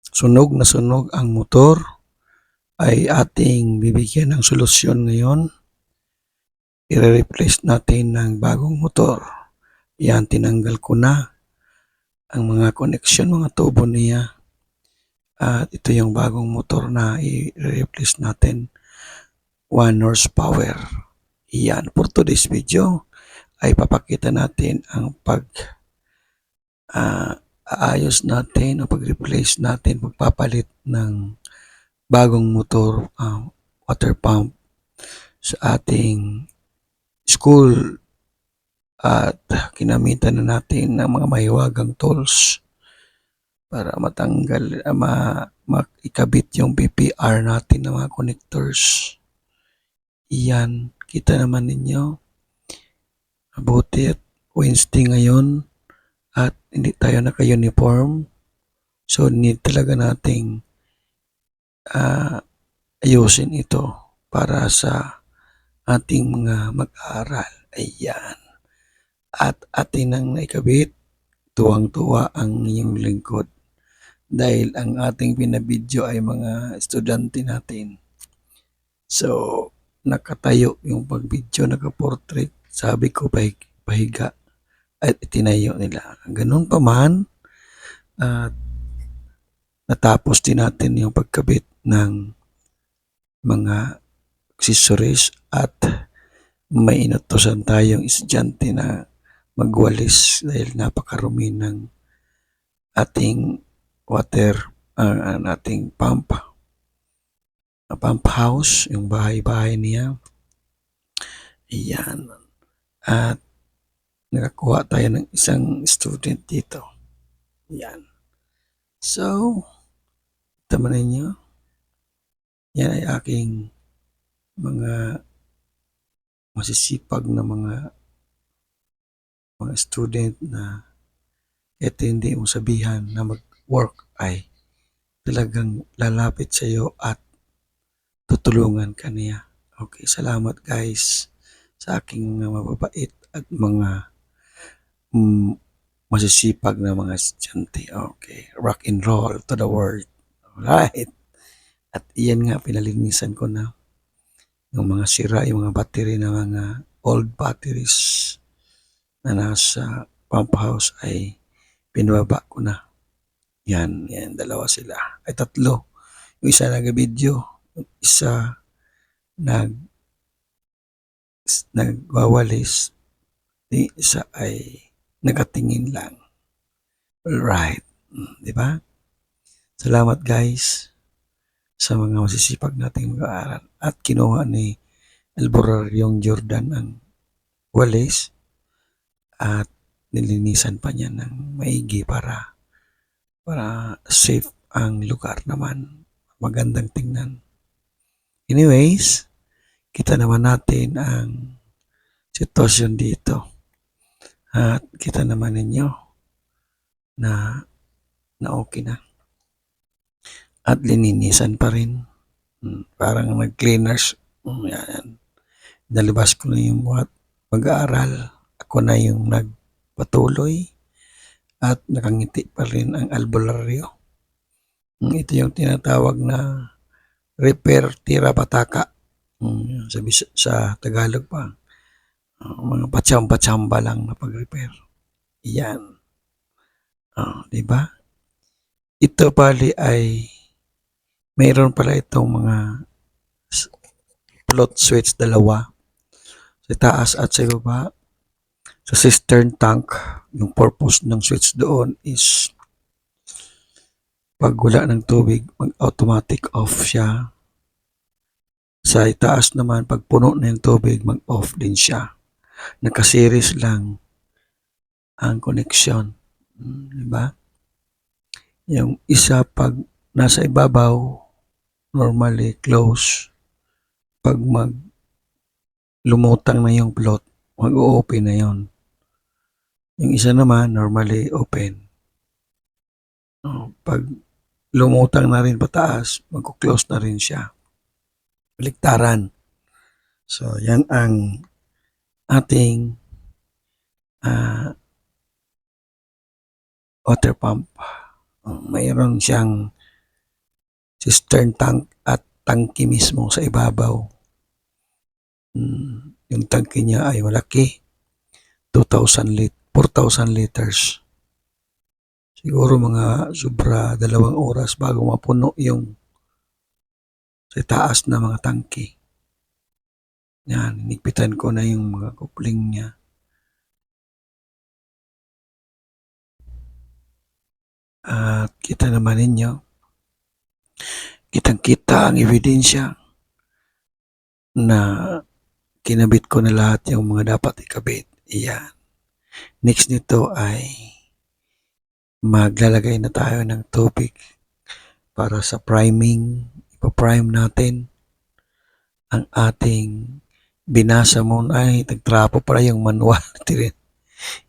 sunog na sunog ang motor, ay ating bibigyan ng solusyon ngayon. I-replace natin ng bagong motor. Yan, tinanggal ko na ang mga connection, mga tubo niya. At ito yung bagong motor na i-replace natin. 1 horsepower. Yan, for today's video ay papakita natin ang aayos natin o pag-replace natin, pagpapalit ng bagong motor, water pump sa ating school at kinamitan na natin ng mga mahiwagang tools para matanggal, maikabit yung PPR natin ng mga connectors. Iyan, kita naman ninyo. Mabuti at Wednesday ngayon at hindi tayo naka-uniform. So, need talaga nating ayusin ito para sa ating mga mag-aaral. Ayan. At atin nang naikabit, tuwang-tuwa ang inyong lingkod dahil ang ating pinabidyo ay mga estudyante natin. So, nakatayo yung pagbidyo, naka-portrait. Sabi ko, pahiga at itinayo nila. Ganun pa man, at natapos din natin yung pagkabit ng mga accessories at may inutusan tayong estudyante na magwalis dahil napakarumi ng ating water, ating pump house, yung bahay-bahay niya. Ayan. At nakakuha tayo ng isang student dito. Ayan. So, tama ninyo. Yan ay aking mga masisipag na mga student na ito hindi mong sabihan na mag-work ay talagang lalapit sa iyo at tutulungan ka niya. Okay, salamat guys sa aking mga mababait at mga masisipag na mga estudyante. Okay, rock and roll to the world. Alright. At iyan nga, pinalinisan ko na yung mga sira, yung mga battery na mga old batteries na nasa pump house ay pinababa ko na. Yan, dalawa sila. Ay tatlo. Yung isa nag-video, yung isa nagwawalis, yung isa ay nakatingin lang. Alright. Di ba? Salamat guys sa mga masisipag nating mag-aaral. At kinuha ni Alboraryong Jordan ang walis at nilinisan pa niya ng maigi para safe ang lugar naman. Magandang tingnan. Anyways, kita naman natin ang sitwasyon dito. At kita naman ninyo na okay na. At lininisan pa rin. Parang nag-cleaners. Yan. Nalabas ko na yung mag-aaral. Ako na yung nagpatuloy at nakangiti pa rin ang albularyo. Ito yung tinatawag na repair tira pataka. Sabi sa Tagalog pa. Mga patsamba-tsamba lang na pag-repair. Yan. Diba? Ito pali ay mayroon pala itong mga float switch dalawa sa taas at sa baba. Sa cistern tank, yung purpose ng switch doon is pag wala ng tubig, mag-automatic off siya. Sa itaas naman, pag puno na yung tubig, mag-off din siya. Nakaseries lang ang connection. Diba? Yung isa pag nasa ibabaw, normally close. Pag lumutang na yung float, mag-o-open na yon. Yung isa naman, normally open. Pag lumutang na rin pataas, mag-close na rin siya. Baliktaran. So, yan ang ating water pump. Mayroon siyang cistern tank at tangke mismo sa ibabaw. Yung tangke niya ay malaki, 4,000 liters. Siguro mga sobra 2 oras bago mapuno yung sa taas na mga tangke. Yan, hinigpitan ko na yung mga coupling niya. At kita naman ninyo, kitang-kita ang ebidensya na kinabit ko na lahat yung mga dapat ikabit. Iyan. Next nito ay maglalagay na tayo ng tubig para sa priming. Ipa-prime natin ang ating binasa mo ay nagtrapo pala yung manual.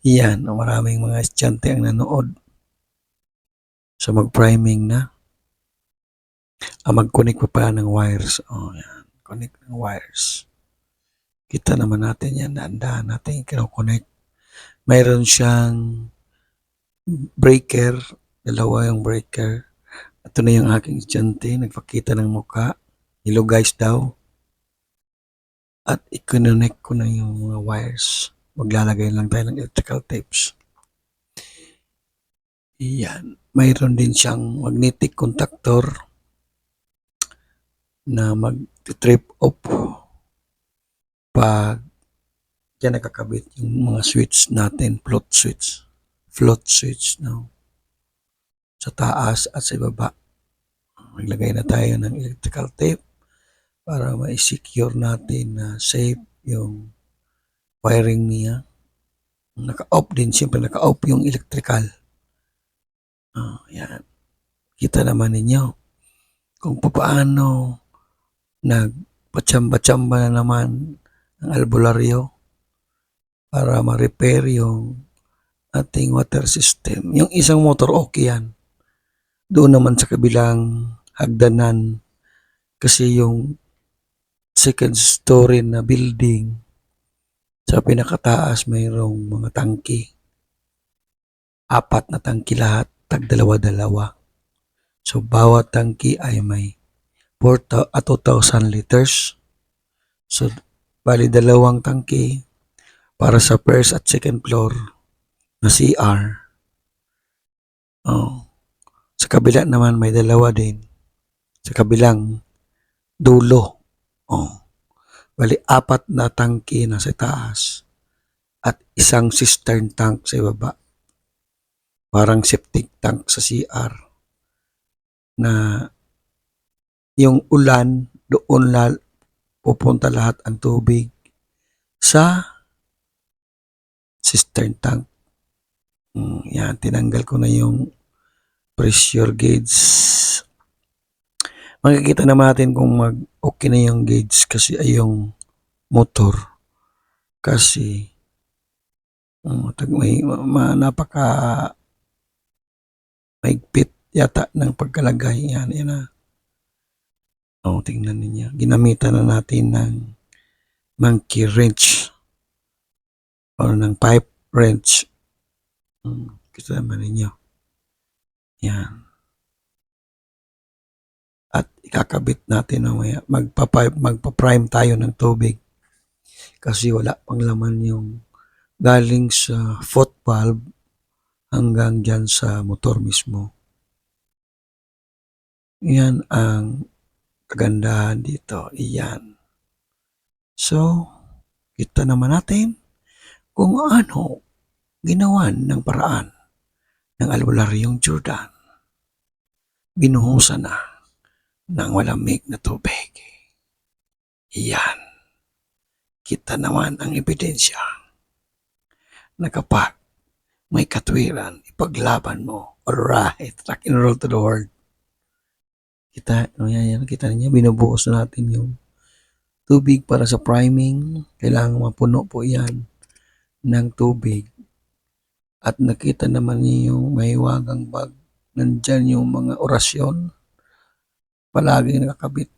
Iyan, maraming mga estudyante ang nanood. So mag-priming na. Mag-connect pa pala ng wires. Yan. Connect ng wires. Kita naman natin yan. Dahan-dahan natin kinoconnect. Mayroon siyang breaker. Dalawa yung breaker. Ito na yung aking estudyante. Nagpakita ng mukha. Hello guys daw. At i-connect ko na yung mga wires. Maglalagay lang tayo ng electrical tapes. Iyan. Mayroon din siyang magnetic contactor na mag-trip off pag dyan nakakabit yung mga switch natin, float switch, no? Sa taas at sa baba. Maglagay na tayo ng electrical tape para ma-secure natin na safe yung wiring niya. Naka-off din, siyempre naka-off yung electrical. Yan. Kita naman ninyo kung paano nagpatsamba-tsamba na naman ang albularyo para ma-repair yung ating water system. Yung isang motor, okay yan. Doon naman sa kabilang hagdanan, kasi yung second story na building, sa pinakataas mayroong mga tangke. 4 na tangke lahat, tag-dalawa-dalawa. So, bawat tangke ay may 2,000 liters. So, bali 2 tangke para sa first at second floor na CR. Sa kabila naman may 2 din. Sa kabilang dulo. Bali 4 na tangke na sa taas at isang cistern tank sa baba. Parang septic tank sa CR na yung ulan doon pupunta lahat ang tubig sa cistern tank. Yan, tinanggal ko na yung pressure gauge. Makikita naman natin kung okay na yung gauge kasi ay yung motor. Kasi may napaka maigpit yata ng pagkalagay. Yan na. Tingnan ninyo. Ginamitan na natin ng monkey wrench o ng pipe wrench. Kita naman ninyo. Yan. At ikakabit natin mamaya. Magpa-prime tayo ng tubig. Kasi wala pang laman yung galing sa foot valve hanggang dyan sa motor mismo. Yan ang kagandahan dito. Iyan. So, kita naman natin kung ano ginawan ng paraan ng albularyong Jordan. Binuhusan na ng malamig na tubig. Iyan. Kita naman ang ebidensya na kapag may katwiran, ipaglaban mo. Alright, rock and roll to the world. Kita niyo, binubuhos na natin yung tubig para sa priming. Kailangan mapuno po yan ng tubig. At nakita naman niyo yung may wagang bag. Nandyan yung mga orasyon. Palagi nakakabit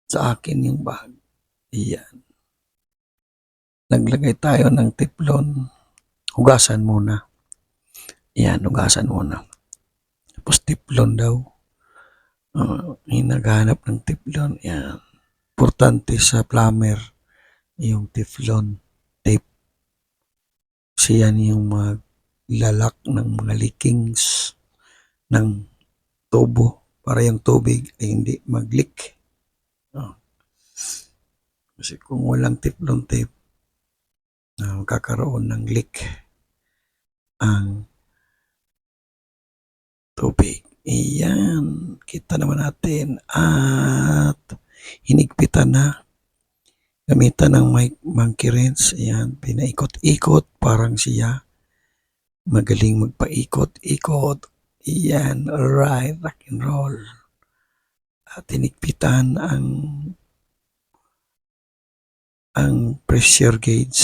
sa akin yung bag. Iyan. Naglagay tayo ng teflon. Hugasan muna. Iyan, hugasan muna. Tapos teflon daw. Naghahanap ng teflon, yan. Importante sa plumber yung teflon tape. Kasi yan yung maglalak ng mga leakings ng tubo para yung tubig ay hindi mag-leak. Kasi kung walang teflon tape, magkakaroon ng leak ang tubig. Iyan, kita naman natin at hinigpitan na. Gamitan ng monkey wrench. Ayan, pinaikot-ikot. Parang siya magaling magpaikot-ikot. Iyan, alright, rock and roll. At hinigpitan ang pressure gauge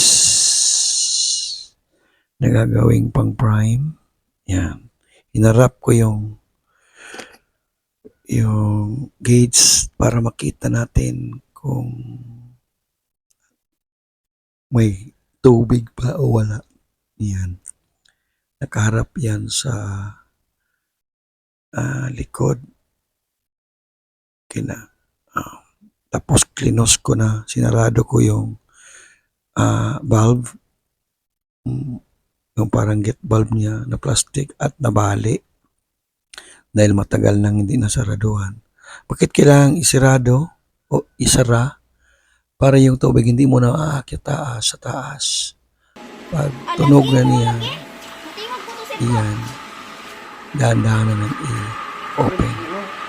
na gagawing pang prime. Yan. Hinarap ko yung gauge para makita natin kung may tubig pa o wala. Yan. Nakaharap yan sa likod. Tapos klinos ko na, sinarado ko yung valve, yung parang gate valve niya na plastic at nabali dahil matagal nang hindi nasaraduhan. Bakit kailangang isarado o isara? Para yung tubig hindi mo na aakyat sa taas. Pag tunog na niya, iyan, dahan-dahan na nang i-open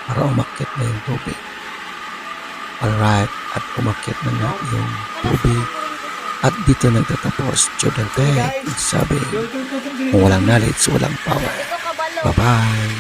para umakyat na yung tubig. Alright, at umakyat na nga yung tubig. At dito nagtatapos, Jordan Tech, sabi, kung walang knowledge, walang power. Bye-bye!